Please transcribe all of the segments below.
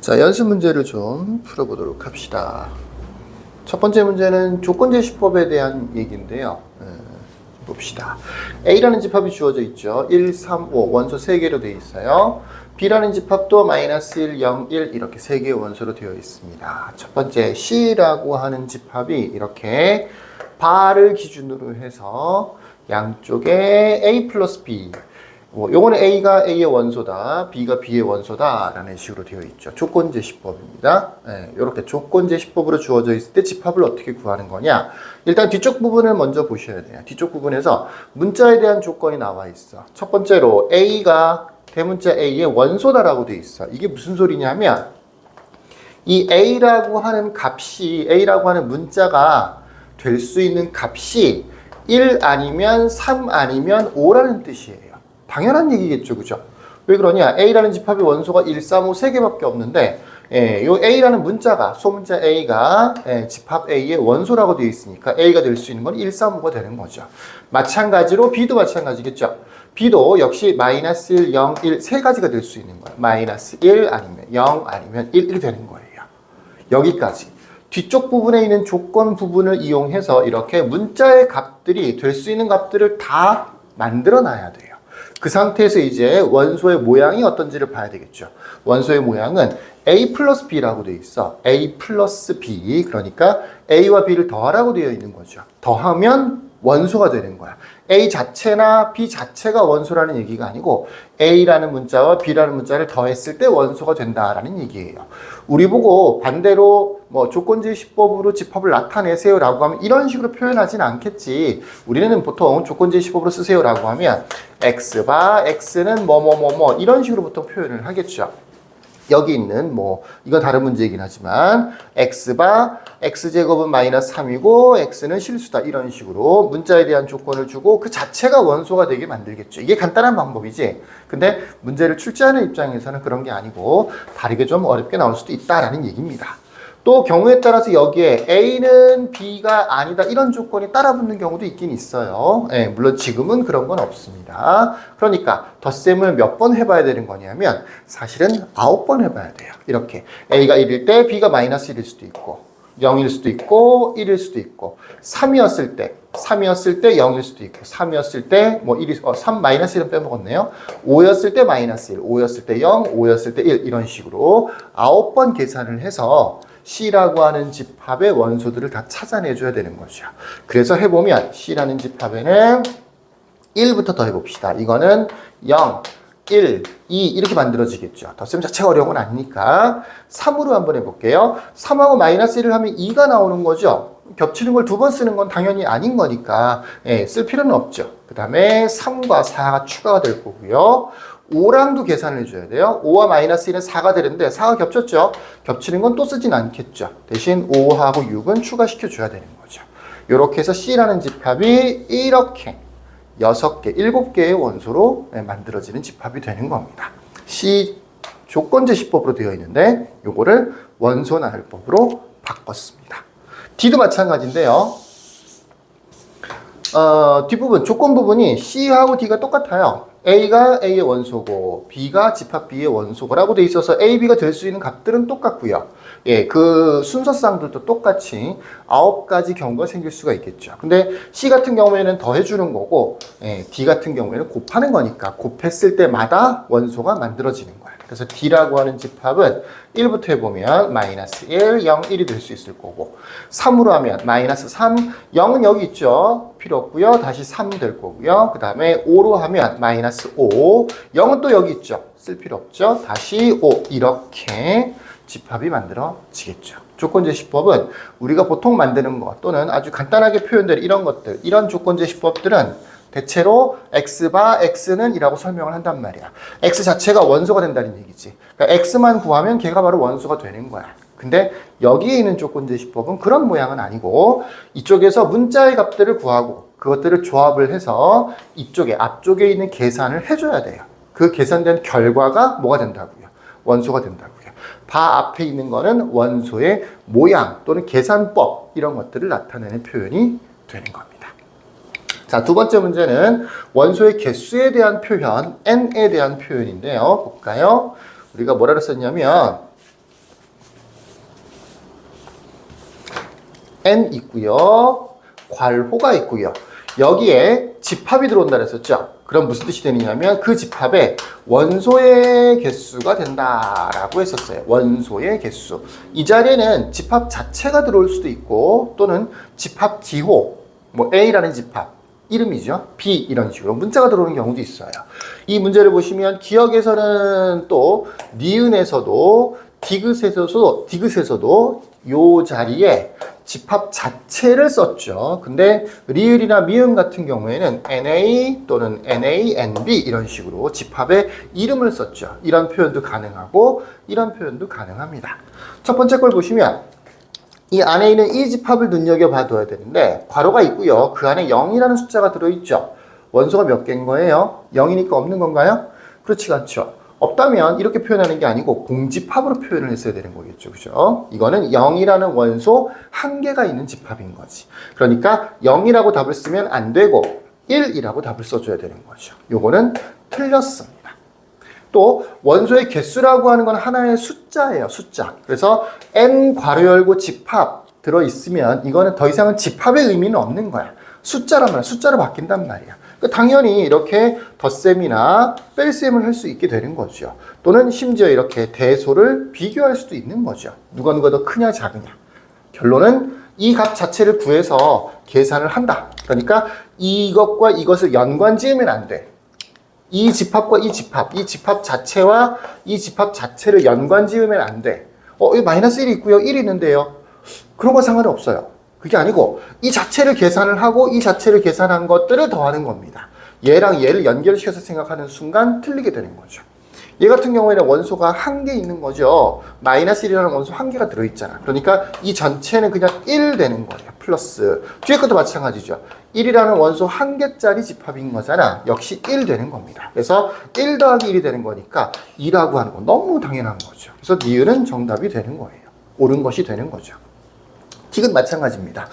자, 연습 문제를 좀 풀어보도록 합시다. 첫 번째 문제는 조건제시법에 대한 얘기인데요. 봅시다. A라는 집합이 주어져 있죠. 1, 3, 5 원소 3개로 되어 있어요. B라는 집합도 마이너스 1, 0, 1 이렇게 3개의 원소로 되어 있습니다. 첫 번째 C라고 하는 집합이 이렇게 바를 기준으로 해서 양쪽에 A 플러스 B 요거는 A가 A의 원소다, B가 B의 원소다 라는 식으로 되어 있죠. 조건제시법입니다. 이렇게 조건제시법으로 주어져 있을 때 집합을 어떻게 구하는 거냐. 일단 뒤쪽 부분을 먼저 보셔야 돼요. 뒤쪽 부분에서 문자에 대한 조건이 나와 있어. 첫 번째로 A가 대문자 A의 원소다라고 되어 있어. 이게 무슨 소리냐면 이 A라고 하는 값이, A라고 하는 문자가 될 수 있는 값이 1 아니면 3 아니면 5라는 뜻이에요. 당연한 얘기겠죠, 그죠? 왜 그러냐? A라는 집합의 원소가 1, 3, 5 3개밖에 없는데, 요 A라는 문자가, 소문자 A가 집합 A의 원소라고 되어 있으니까 A가 될 수 있는 건 1, 3, 5가 되는 거죠. 마찬가지로 B도 마찬가지겠죠. B도 역시 마이너스 1, 0, 1 세 가지가 될 수 있는 거예요. 마이너스 1 아니면 0 아니면 1 이렇게 되는 거예요. 여기까지. 뒤쪽 부분에 있는 조건 부분을 이용해서 이렇게 문자의 값들이 될 수 있는 값들을 다 만들어 놔야 돼요. 그 상태에서 이제 원소의 모양이 어떤지를 봐야 되겠죠. 원소의 모양은 A 플러스 B라고 되어 있어. A 플러스 B. 그러니까 A와 B를 더하라고 되어 있는 거죠. 더하면 원소가 되는 거야. A 자체나 B 자체가 원소라는 얘기가 아니고 A라는 문자와 B라는 문자를 더했을 때 원소가 된다라는 얘기예요. 우리 보고 반대로 뭐 조건제시법으로 집합을 나타내세요 라고 하면 이런 식으로 표현하진 않겠지. 우리는 보통 조건제시법으로 쓰세요 라고 하면 X바 X는 뭐뭐뭐뭐 이런 식으로 보통 표현을 하겠죠. 여기 있는 이건 다른 문제이긴 하지만 X바 X제곱은 마이너스 3이고 X는 실수다 이런 식으로 문자에 대한 조건을 주고 그 자체가 원소가 되게 만들겠죠. 이게 간단한 방법이지. 근데 문제를 출제하는 입장에서는 그런 게 아니고 다르게 좀 어렵게 나올 수도 있다라는 얘기입니다. 또 경우에 따라서 여기에 A는 B가 아니다 이런 조건이 따라붙는 경우도 있긴 있어요. 물론 지금은 그런 건 없습니다. 그러니까 덧셈을 몇 번 해봐야 되는 거냐면 사실은 9번 해봐야 돼요. 이렇게 A가 1일 때 B가 마이너스 1일 수도 있고 0일 수도 있고 1일 수도 있고 3이었을 때 0일 수도 있고 3이었을 때 1이 3 마이너스 1은 빼먹었네요. 5였을 때 마이너스 1, 5였을 때 0, 5였을 때 1 이런 식으로 9번 계산을 해서 C라고 하는 집합의 원소들을 다 찾아내줘야 되는 거죠. 그래서 해보면 C라는 집합에는 1부터 더 해봅시다. 이거는 0, 1, 2 이렇게 만들어지겠죠. 덧셈 자체가 어려운 건 아니니까 3으로 한번 해볼게요. 3하고 마이너스 1을 하면 2가 나오는 거죠. 겹치는 걸 두 번 쓰는 건 당연히 아닌 거니까 쓸 필요는 없죠. 그 다음에 3과 4가 추가가 될 거고요. 5랑도 계산을 해줘야 돼요. 5와 마이너스 1은 4가 되는데 4가 겹쳤죠. 겹치는 건 또 쓰진 않겠죠. 대신 5하고 6은 추가시켜줘야 되는 거죠. 이렇게 해서 C라는 집합이 이렇게 6개, 7개의 원소로 만들어지는 집합이 되는 겁니다. C 조건제시법으로 되어 있는데 요거를 원소 나열법으로 바꿨습니다. D도 마찬가지인데요. 뒷부분, 조건 부분이 C하고 D가 똑같아요. A가 A의 원소고 B가 집합 B의 원소고라고 돼 있어서 A, B가 될 수 있는 값들은 똑같고요. 그 순서상들도 똑같이 9가지 경우가 생길 수가 있겠죠. 근데 C 같은 경우에는 더해주는 거고 D 같은 경우에는 곱하는 거니까 곱했을 때마다 원소가 만들어지는 거예요. 그래서 D라고 하는 집합은 1부터 해보면 마이너스 1, 0, 1이 될 수 있을 거고 3으로 하면 마이너스 3, 0은 여기 있죠. 필요 없고요. 다시 3 될 거고요. 그 다음에 5로 하면 마이너스 5, 0은 또 여기 있죠. 쓸 필요 없죠. 다시 5 이렇게 집합이 만들어지겠죠. 조건제시법은 우리가 보통 만드는 것 또는 아주 간단하게 표현된 이런 것들, 이런 조건제시법들은 대체로 X바 X는 이라고 설명을 한단 말이야. X 자체가 원소가 된다는 얘기지. 그러니까 X만 구하면 걔가 바로 원소가 되는 거야. 근데 여기에 있는 조건제시법은 그런 모양은 아니고 이쪽에서 문자의 값들을 구하고 그것들을 조합을 해서 이쪽에 앞쪽에 있는 계산을 해줘야 돼요. 그 계산된 결과가 뭐가 된다고요? 원소가 된다고요. 바 앞에 있는 거는 원소의 모양 또는 계산법 이런 것들을 나타내는 표현이 되는 겁니다. 자, 두 번째 문제는 원소의 개수에 대한 표현, n에 대한 표현인데요. 볼까요? 우리가 뭐라고 썼냐면 N 있고요. 괄호가 있고요. 여기에 집합이 들어온다 그랬었죠. 그럼 무슨 뜻이 되느냐면 그 집합에 원소의 개수가 된다라고 했었어요. 원소의 개수. 이 자리에는 집합 자체가 들어올 수도 있고 또는 집합 기호, 뭐 A라는 집합, 이름이죠. B 이런 식으로 문자가 들어오는 경우도 있어요. 이 문제를 보시면 기억에서는 또 니은에서도 디귿에서도 요 자리에 집합 자체를 썼죠. 근데 리을이나 미음 같은 경우에는 NA 또는 NA, NB 이런 식으로 집합의 이름을 썼죠. 이런 표현도 가능하고 이런 표현도 가능합니다. 첫 번째 걸 보시면 이 안에 있는 이 집합을 눈여겨봐둬야 되는데 괄호가 있고요. 그 안에 0이라는 숫자가 들어있죠. 원소가 몇 개인 거예요? 0이니까 없는 건가요? 그렇지가 않죠. 없다면 이렇게 표현하는 게 아니고 공집합으로 표현을 했어야 되는 거겠죠. 그죠? 이거는 0이라는 원소 한 개가 있는 집합인 거지. 그러니까 0이라고 답을 쓰면 안 되고 1이라고 답을 써줘야 되는 거죠. 요거는 틀렸습니다. 또 원소의 개수라고 하는 건 하나의 숫자예요. 숫자. 그래서 n 괄호 열고 집합 들어있으면 이거는 더 이상은 집합의 의미는 없는 거야. 숫자란 말이야. 숫자로 바뀐단 말이야. 당연히 이렇게 덧셈이나 뺄셈을 할 수 있게 되는 거죠. 또는 심지어 이렇게 대소를 비교할 수도 있는 거죠. 누가 더 크냐 작으냐. 결론은 이 값 자체를 구해서 계산을 한다. 그러니까 이것과 이것을 연관 지으면 안 돼. 이 집합과 이 집합 자체와 이 집합 자체를 연관 지으면 안 돼. 여기 마이너스 1이 있고요. 1이 있는데요. 그런 건 상관이 없어요. 그게 아니고 이 자체를 계산을 하고 이 자체를 계산한 것들을 더하는 겁니다. 얘랑 얘를 연결시켜서 생각하는 순간 틀리게 되는 거죠. 얘 같은 경우에는 원소가 한 개 있는 거죠. 마이너스 1이라는 원소 한 개가 들어있잖아. 그러니까 이 전체는 그냥 1 되는 거예요. 플러스 뒤에 것도 마찬가지죠. 1이라는 원소 한 개짜리 집합인 거잖아. 역시 1 되는 겁니다. 그래서 1 더하기 1이 되는 거니까 2라고 하는 건 너무 당연한 거죠. 그래서 니은은 정답이 되는 거예요. 옳은 것이 되는 거죠. 틱은 마찬가지입니다.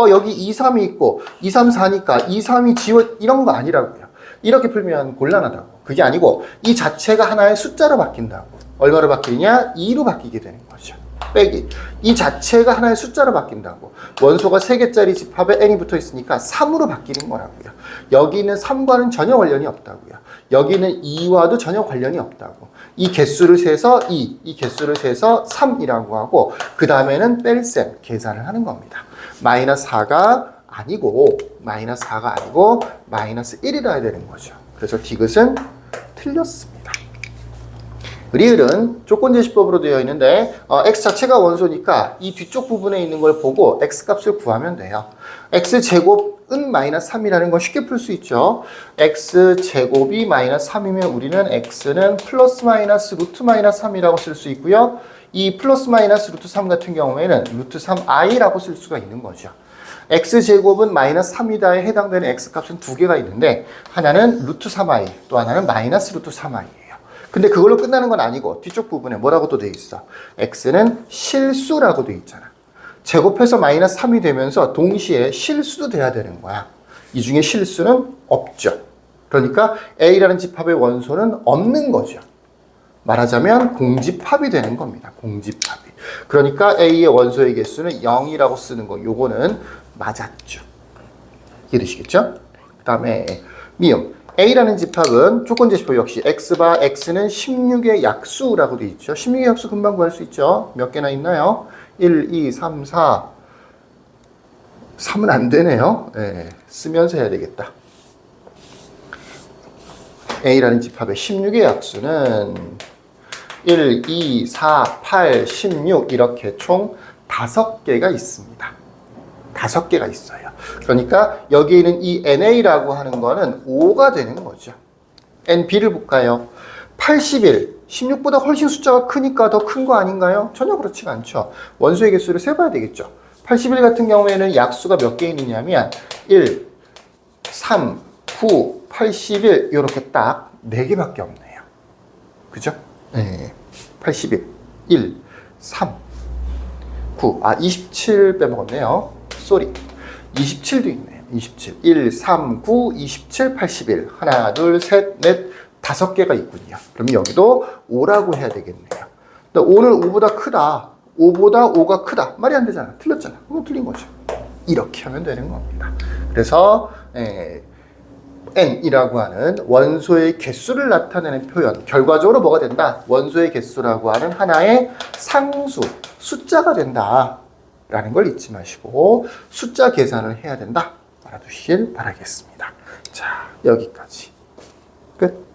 여기 2, 3이 있고 2, 3, 4니까 2, 3이 지워 이런 거 아니라고요. 이렇게 풀면 곤란하다고. 그게 아니고 이 자체가 하나의 숫자로 바뀐다고. 얼마로 바뀌느냐? 2로 바뀌게 되는 거죠. 빼기. 이 자체가 하나의 숫자로 바뀐다고. 원소가 3개짜리 집합에 n이 붙어 있으니까 3으로 바뀌는 거라고요. 여기 있는 3과는 전혀 관련이 없다고요. 여기 있는 2와도 전혀 관련이 없다고. 이 개수를 세서 2, 이 개수를 세서 3이라고 하고 그 다음에는 뺄셈, 계산을 하는 겁니다. 마이너스 4가 아니고 마이너스 1이라 해야 되는 거죠. 그래서 디귿은 틀렸습니다. 리을은 조건제시법으로 되어 있는데 x 자체가 원소니까 이 뒤쪽 부분에 있는 걸 보고 x 값을 구하면 돼요. x제곱은 마이너스 3이라는 걸 쉽게 풀 수 있죠. x제곱이 마이너스 3이면 우리는 x는 플러스 마이너스 루트 마이너스 3이라고 쓸 수 있고요. 이 플러스 마이너스 루트 3 같은 경우에는 루트 3i라고 쓸 수가 있는 거죠. x제곱은 마이너스 3이다에 해당되는 x값은 두 개가 있는데 하나는 루트 3i 또 하나는 마이너스 루트 3i예요. 근데 그걸로 끝나는 건 아니고 뒤쪽 부분에 뭐라고 또 돼 있어? x는 실수라고 돼 있잖아. 제곱해서 마이너스 3이 되면서 동시에 실수도 돼야 되는 거야. 이 중에 실수는 없죠. 그러니까 A라는 집합의 원소는 없는 거죠. 말하자면 공집합이 되는 겁니다. 공집합이. 그러니까 A의 원소의 개수는 0이라고 쓰는 거. 요거는 맞았죠. 이해되시겠죠? 그 다음에 미음. A라는 집합은 조건제시법 역시 x바 x는 16의 약수라고 되어 있죠. 16의 약수 금방 구할 수 있죠. 몇 개나 있나요? 1, 2, 3, 4. 3은 안 되네요. 네, 쓰면서 해야 되겠다. A라는 집합의 16의 약수는 1, 2, 4, 8, 16 이렇게 총 5개가 있습니다. 5개가 있어요. 그러니까 여기에 있는 이 NA라고 하는 거는 5가 되는 거죠. NB를 볼까요? 81, 16보다 훨씬 숫자가 크니까 더 큰 거 아닌가요? 전혀 그렇지가 않죠. 원소의 개수를 세봐야 되겠죠. 81 같은 경우에는 약수가 몇 개 있느냐면 1, 3, 9, 81 이렇게 딱 4개밖에 없네요. 그죠? 네. 81, 1, 3, 9, 27 빼먹었네요. 쏘리. 27도 있네요. 27. 1, 3, 9, 27, 81. 하나, 둘, 셋, 넷, 5개가 있군요. 그러면 여기도 5라고 해야 되겠네요. 5는 5보다 크다. 5보다 5가 크다. 말이 안 되잖아. 틀렸잖아. 그건 틀린 거죠. 이렇게 하면 되는 겁니다. 그래서 n이라고 하는 원소의 개수를 나타내는 표현, 결과적으로 뭐가 된다? 원소의 개수라고 하는 하나의 상수, 숫자가 된다 라는 걸 잊지 마시고 숫자 계산을 해야 된다 알아두시길 바라겠습니다. 자, 여기까지 끝.